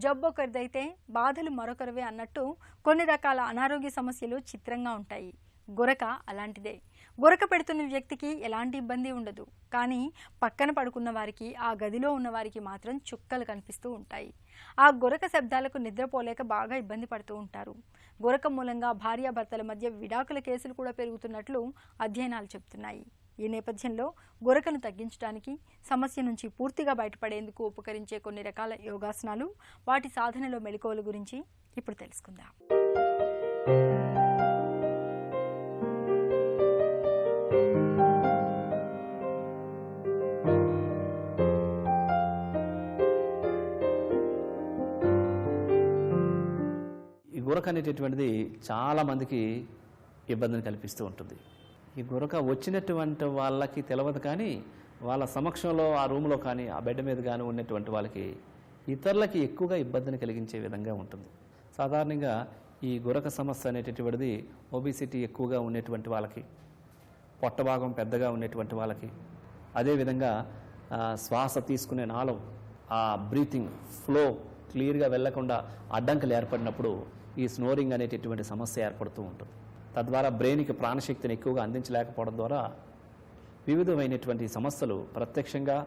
జబ్బు ఒకరిదైతే బాధలు మరొకరివే అన్నట్టు కొన్ని రకాల అనారోగ్య సమస్యలు చిత్రంగా ఉంటాయి. గురక అలాంటిదే. గురక పెడుతున్న వ్యక్తికి ఎలాంటి ఇబ్బంది ఉండదు, కానీ పక్కన పడుకున్న వారికి, ఆ గదిలో ఉన్న వారికి మాత్రం చుక్కలు కనిపిస్తూ ఉంటాయి. ఆ గురక శబ్దాలకు నిద్రపోలేక బాగా ఇబ్బంది పడుతూ ఉంటారు. గురక మూలంగా భార్యాభర్తల మధ్య విడాకుల కేసులు కూడా పెరుగుతున్నట్లు అధ్యయనాలు చెబుతున్నాయి. ఈ నేపథ్యంలో గురకను తగ్గించడానికి, సమస్య నుంచి పూర్తిగా బయటపడేందుకు ఉపకరించే కొన్ని రకాల యోగాసనాలు, వాటి సాధనలో మెళకువల గురించి ఇప్పుడు తెలుసుకుందాం. ఈ గురక అనేటటువంటిది చాలా మందికి ఇబ్బందిని కల్పిస్తూ ఉంటుంది. ఈ గురక వచ్చినటువంటి వాళ్ళకి తెలియదు, కానీ వాళ్ళ సమక్షంలో ఆ రూమ్లో కానీ ఆ బెడ్ మీద కానీ ఉన్నటువంటి వాళ్ళకి ఇతరులకి ఎక్కువగా ఇబ్బందిని కలిగించే విధంగా ఉంటుంది. సాధారణంగా ఈ గురక సమస్య అనేటటువంటిది ఒబిసిటీ ఎక్కువగా ఉన్నటువంటి వాళ్ళకి, పొట్ట భాగం పెద్దగా ఉన్నటువంటి వాళ్ళకి, అదేవిధంగా శ్వాస తీసుకునే నాళం, ఆ బ్రీతింగ్ ఫ్లో క్లియర్గా వెళ్లకుండా అడ్డంకులు ఏర్పడినప్పుడు ఈ స్నోరింగ్ అనేటటువంటి సమస్య ఏర్పడుతూ ఉంటుంది. తద్వారా బ్రెయిన్కి ప్రాణశక్తిని ఎక్కువగా అందించలేకపోవడం ద్వారా వివిధమైనటువంటి సమస్యలు ప్రత్యక్షంగా,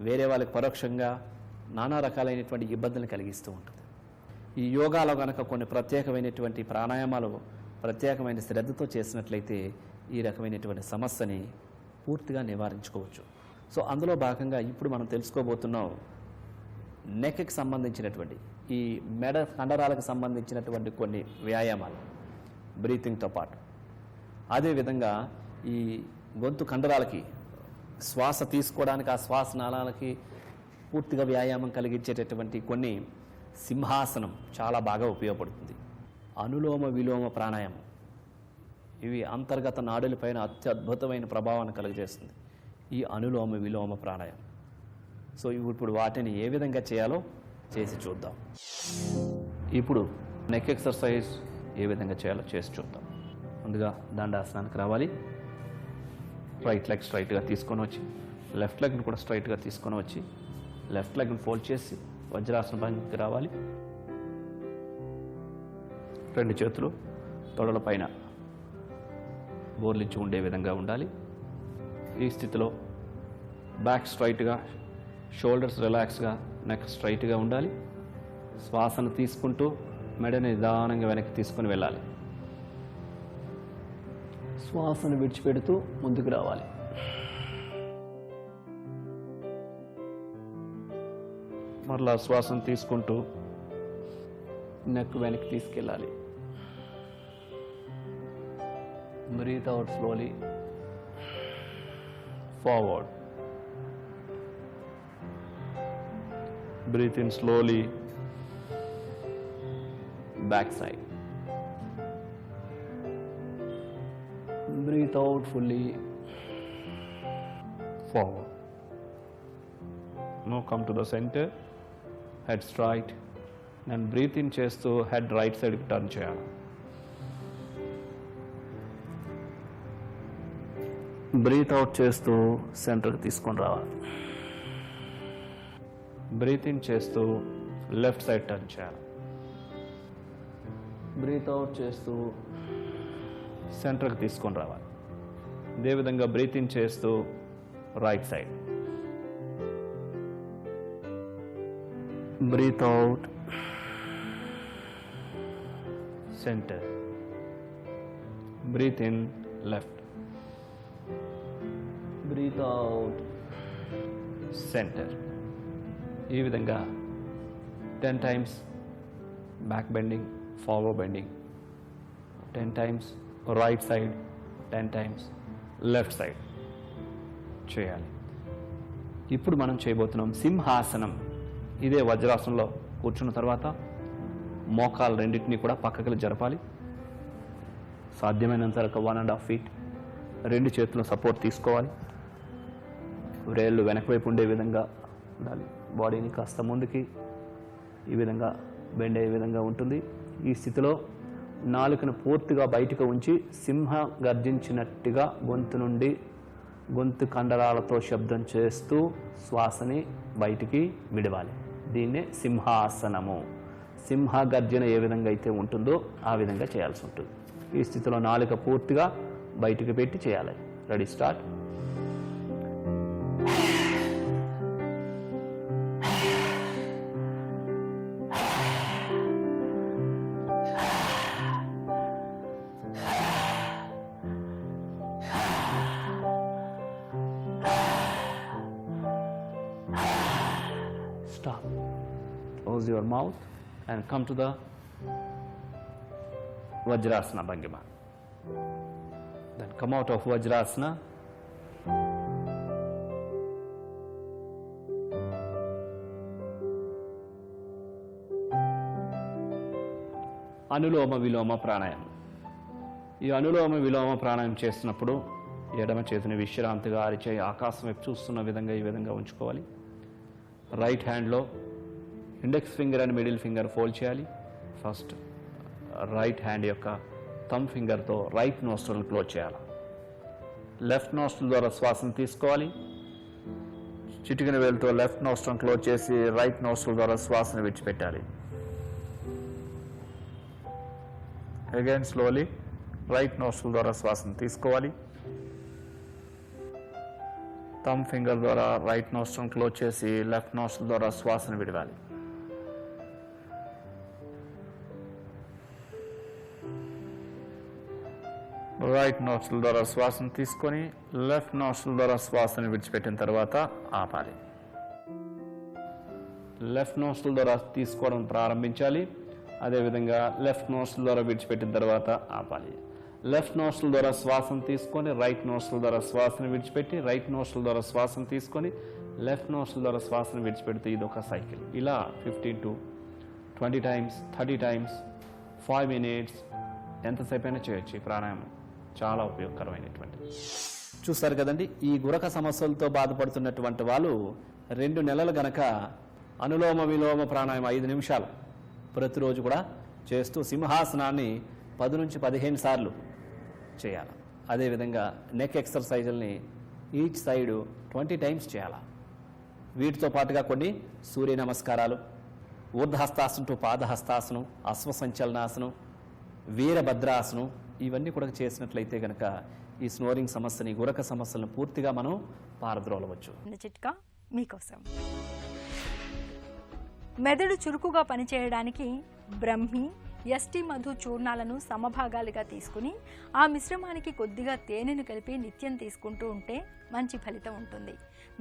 వేరే వాళ్ళకి పరోక్షంగా నానా రకాలైనటువంటి ఇబ్బందులను కలిగిస్తూ ఉంటుంది. ఈ యోగాలో కనుక కొన్ని ప్రత్యేకమైనటువంటి ప్రాణాయామాలు ప్రత్యేకమైన శ్రద్ధతో చేసినట్లయితే ఈ రకమైనటువంటి సమస్యని పూర్తిగా నివారించుకోవచ్చు. సో అందులో భాగంగా ఇప్పుడు మనం తెలుసుకోబోతున్నాం నెక్కి సంబంధించినటువంటి, ఈ మెడ కండరాలకు సంబంధించినటువంటి కొన్ని వ్యాయామాలు బ్రీతింగ్తో పాటు. అదేవిధంగా ఈ గొంతు కండరాలకి శ్వాస తీసుకోవడానికి, ఆ శ్వాస నాళాలకి పూర్తిగా వ్యాయామం కలిగించేటటువంటి కొన్ని సింహాసనం చాలా బాగా ఉపయోగపడుతుంది. అనులోమ విలోమ ప్రాణాయామం, ఇవి అంతర్గత నాడులపైన అత్యద్భుతమైన ప్రభావాన్ని కలిగజేస్తుంది ఈ అనులోమ విలోమ ప్రాణాయామం. సో ఇప్పుడు వాటిని ఏ విధంగా చేయాలో చేసి చూద్దాం. ఇప్పుడు నెక్ ఎక్సర్సైజ్ ఏ విధంగా చేయాలో చేసి చూద్దాం. ముందుగా దండాసనానికి రావాలి. రైట్ లెగ్ స్ట్రైట్గా తీసుకొని వచ్చి, లెఫ్ట్ లెగ్ని కూడా స్ట్రైట్గా తీసుకొని వచ్చి, లెఫ్ట్ లెగ్ని ఫోల్డ్ చేసి వజ్రాసన భంగికి రావాలి. రెండు చేతులు తొడల పైన బోర్లించి ఉండే విధంగా ఉండాలి. ఈ స్థితిలో బ్యాక్ స్ట్రైట్గా, షోల్డర్స్ రిలాక్స్గా, నెక్ స్ట్రైట్గా ఉండాలి. శ్వాసను తీసుకుంటూ మెడని నిదానంగా వెనక్కి తీసుకొని వెళ్ళాలి. శ్వాసను విడిచిపెడుతూ ముందుకు రావాలి. మరలా శ్వాసను తీసుకుంటూ నెక్ వెనక్కి తీసుకెళ్ళాలి. Breathe out slowly forward. Breathe in slowly, back side. Breathe out fully, forward. Now come to the center, head straight, and breathe in చేస్తూ head right side కి turn చేయాలి. Breathe out చేస్తూ సెంటర్కి తీసుకొని రావాలి. బ్రీత్ ఇన్ చేస్తూ left side turn చేయాలి. Breathe out చేస్తూ సెంటర్కి తీసుకొని రావాలి. అదేవిధంగా బ్రీత్ ఇన్ చేస్తూ right side. Breathe out centre. Breathe in left. Breathe out centre. ఈ విధంగా 10 times back bending, forward bending, 10 times right side, 10 times left side చేయాలి. ఇప్పుడు మనం చేయబోతున్నాం సింహాసనం. ఇదే వజ్రాసనంలో కూర్చున్న తర్వాత మోకాలు రెండింటినీ కూడా పక్కకి జరపాలి. సాధ్యమైనంత వరకు 1.5 feet రెండు చేతుల సపోర్ట్ తీసుకోవాలి. వేళ్ళు వెనక వైపు ఉండే విధంగా ఉండాలి. బాడీని కాస్త ముందుకి ఈ విధంగా బెండ్ అయ్యే విధంగా ఉంటుంది. ఈ స్థితిలో నాలుకను పూర్తిగా బయటకు ఉంచి సింహం గర్జించినట్టుగా గొంతు నుండి గొంతు కండరాలతో శబ్దం చేస్తూ శ్వాసని బయటికి విడవాలి. దీన్నే సింహాసనము. సింహ గర్జన ఏ విధంగా అయితే ఉంటుందో ఆ విధంగా చేయాల్సి ఉంటుంది. ఈ స్థితిలో నాలుక పూర్తిగా బయటికి పెట్టి చేయాలి. Ready, start. Stop. Close your mouth and come to the Vajrasana Bhangima. Then come out of Vajrasana. Anulom విలోమ ప్రాణాయామం. ఈ అనులోమ విలోమ ప్రాణాయామం చేస్తున్నప్పుడు ఎడమ చేతిని విశ్రాంతిగా అరిచేయి ఆకాశం వైపు చూస్తున్న విధంగా ఈ విధంగా ఉంచుకోవాలి. రైట్ హ్యాండ్లో index finger and middle finger fold చేయాలి. ఫస్ట్ రైట్ హ్యాండ్ యొక్క థంబ్ ఫింగర్తో రైట్ నోస్ట్రల్ క్లోజ్ చేయాలి. లెఫ్ట్ నోస్ట్రల్ ద్వారా శ్వాసను తీసుకోవాలి. చిటికిన వేలుతో లెఫ్ట్ నోస్ట్రల్ క్లోజ్ చేసి రైట్ నోస్ట్రల్ ద్వారా శ్వాసను విడిచిపెట్టాలి. అగైన్ స్లోలీ రైట్ నోస్ట్రల్ ద్వారా శ్వాసను తీసుకోవాలి. థంబ్ ఫింగర్ ద్వారా రైట్ నోస్ట్రల్ క్లోజ్ చేసి లెఫ్ట్ నోస్ట్రల్ ద్వారా శ్వాసను విడవాలి. రైట్ నోస్ట్రల్ ద్వారా శ్వాసను తీసుకొని లెఫ్ట్ నోస్ట్రల్ ద్వారా శ్వాసను విడిచిపెట్టిన తర్వాత ఆపాలి. లెఫ్ట్ నోస్ట్రల్ ద్వారా తీసుకోవడం ప్రారంభించాలి. అదేవిధంగా లెఫ్ట్ నోస్ట్రల్ ద్వారా విడిచిపెట్టిన తర్వాత ఆపాలి. లెఫ్ట్ నోస్ట్రల్ ద్వారా శ్వాసను తీసుకొని రైట్ నోస్ట్రల్ ద్వారా శ్వాసను విడిచిపెట్టి రైట్ నోస్ట్రల్ ద్వారా శ్వాసను తీసుకొని లెఫ్ట్ నోస్ట్రల్ ద్వారా శ్వాసను విడిచిపెడితే ఇది ఒక సైకిల్. ఇలా 15 to 20 times, 30 times, 5 minutes ఎంతసేపు అయినా చేయొచ్చు. ఈ ప్రాణాయామం చాలా ఉపయోగకరమైనటువంటిది. చూస్తారు కదండి, ఈ గురక సమస్యలతో బాధపడుతున్నటువంటి వాళ్ళు 2 నెలలు గనక అనులోమ విలోమ ప్రాణాయామం 5 నిమిషాలు ప్రతిరోజు కూడా చేస్తూ సింహాసనాన్ని 10 నుంచి 15 సార్లు చేయాలి. అదేవిధంగా నెక్ ఎక్సర్సైజుల్ని ఈచ్ సైడ్ 20 times చేయాలి. వీటితో పాటుగా కొన్ని సూర్య నమస్కారాలు, ఊర్ధహస్తాసనం టు పాదహస్తాసనం, అశ్వసంచలనాసనం, వీరభద్రాసనం ఇవన్నీ కూడా చేసినట్లయితే కనుక ఈ స్నోరింగ్ సమస్యని, గురక సమస్యలను పూర్తిగా మనం పారద్రోలవచ్చు. చిట్కా మీకోసం. మెదడు చురుకుగా పనిచేయడానికి బ్రహ్మి, ఎస్టీ మధు చూర్ణాలను సమభాగాలుగా తీసుకుని ఆ మిశ్రమానికి కొద్దిగా తేనెను కలిపి నిత్యం తీసుకుంటూ ఉంటే మంచి ఫలితం ఉంటుంది.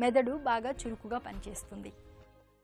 మెదడు బాగా చురుకుగా పనిచేస్తుంది.